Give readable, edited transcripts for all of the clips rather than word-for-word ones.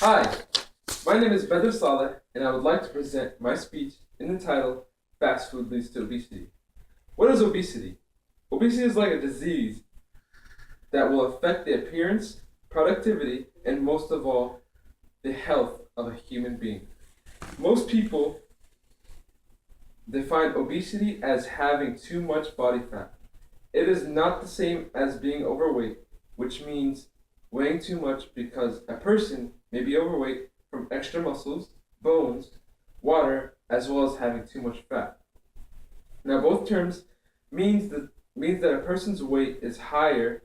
Hi, my name is Bader Saleh, and I would like to present my speech in the title Fast Food Leads to Obesity. What is obesity? Obesity is like a disease that will affect the appearance, productivity, and most of all, the health of a human being. Most people define obesity as having too much body fat. It is not the same as being overweight, which means weighing too much, because a person may be overweight from extra muscles, bones, water, as well as having too much fat. Now, both terms means that a person's weight is higher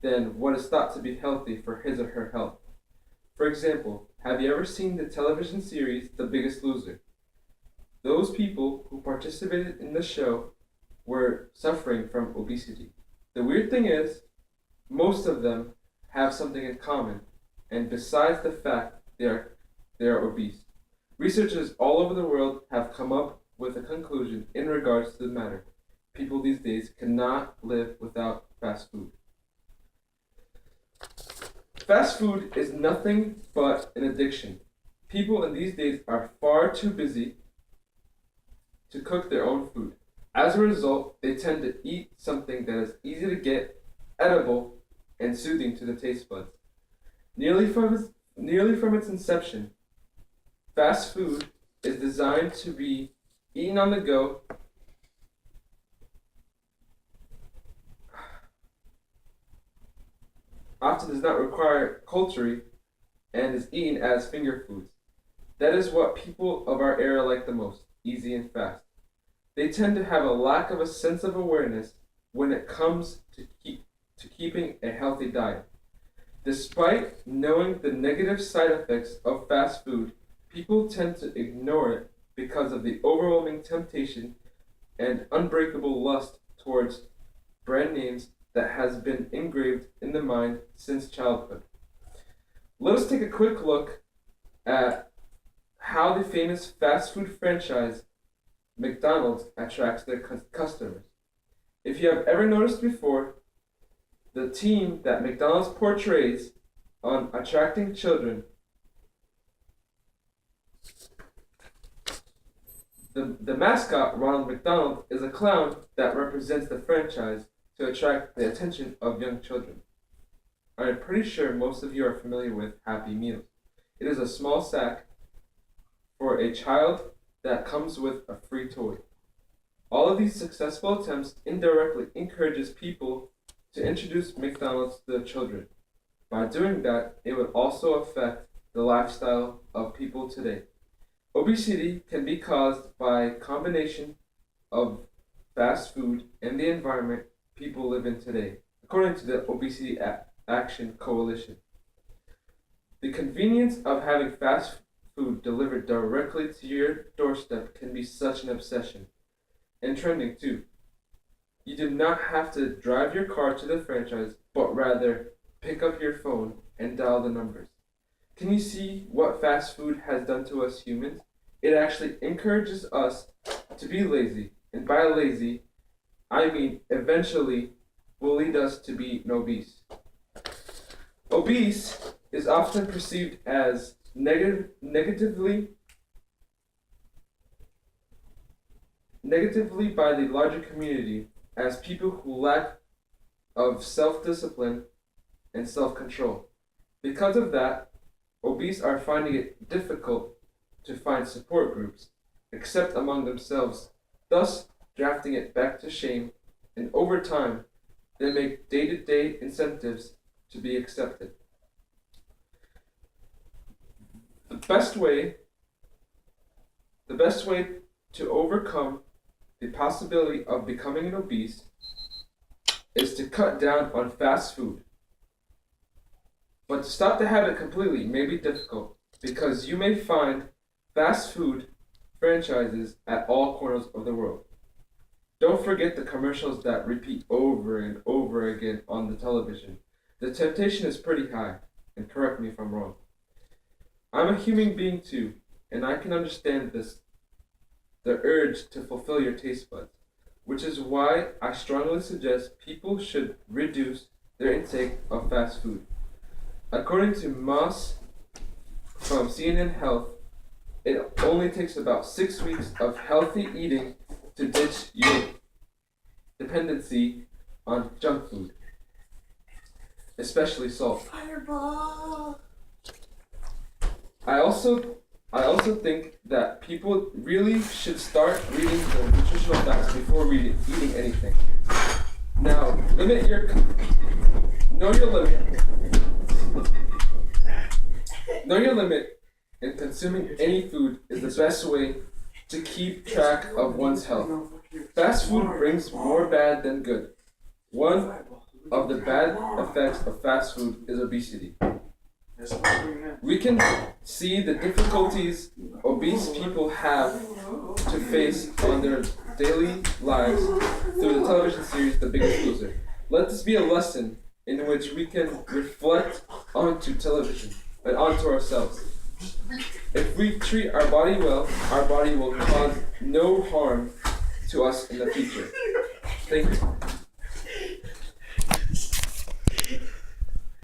than what is thought to be healthy for his or her health. For example, have you ever seen the television series The Biggest Loser? Those people who participated in the show were suffering from obesity. The weird thing is, most of them have something in common, and besides the fact they are obese. Researchers all over the world have come up with a conclusion in regards to the matter. People these days cannot live without fast food. Fast food is nothing but an addiction. People in these days are far too busy to cook their own food. As a result, they tend to eat something that is easy to get, edible, and soothing to the taste buds. Nearly from its inception, fast food is designed to be eaten on the go, often does not require culture, and is eaten as finger foods. That is what people of our era like the most, easy and fast. They tend to have a lack of a sense of awareness when it comes to keeping a healthy diet. Despite knowing the negative side effects of fast food, people tend to ignore it because of the overwhelming temptation and unbreakable lust towards brand names that has been engraved in the mind since childhood. Let us take a quick look at how the famous fast food franchise McDonald's attracts their customers. If you have ever noticed before, the team that McDonald's portrays on attracting children, the mascot, Ronald McDonald, is a clown that represents the franchise to attract the attention of young children. I'm pretty sure most of you are familiar with Happy Meals. It is a small sack for a child that comes with a free toy. All of these successful attempts indirectly encourages people to introduce McDonald's to the children. By doing that, it would also affect the lifestyle of people today. Obesity can be caused by a combination of fast food and the environment people live in today, according to the Obesity Action Coalition. The convenience of having fast food delivered directly to your doorstep can be such an obsession, and trending too. You do not have to drive your car to the franchise, but rather pick up your phone and dial the numbers. Can you see what fast food has done to us humans? It actually encourages us to be lazy, and by lazy, I mean eventually will lead us to be obese. Obese is often perceived as negatively by the larger community as people who lack of self-discipline and self-control. Because of that, obese are finding it difficult to find support groups, except among themselves, thus drafting it back to shame, and over time, they make day-to-day incentives to be accepted. The best way to overcome the possibility of becoming an obese is to cut down on fast food. But to stop the habit completely may be difficult, because you may find fast food franchises at all corners of the world. Don't forget the commercials that repeat over and over again on the television. The temptation is pretty high, and correct me if I'm wrong. I'm a human being too, and I can understand the urge to fulfill your taste buds, which is why I strongly suggest people should reduce their intake of fast food. According to Moss from CNN Health, it only takes about 6 weeks of healthy eating to ditch your dependency on junk food, especially salt. Fireball. I also think that people really should start reading the nutritional facts before eating anything. Now, know your limit. Know your limit, and consuming any food is the best way to keep track of one's health. Fast food brings more bad than good. One of the bad effects of fast food is obesity. We can see the difficulties obese people have to face on their daily lives through the television series The Biggest Loser. Let this be a lesson in which we can reflect onto television and onto ourselves. If we treat our body well, our body will cause no harm to us in the future. Thank you.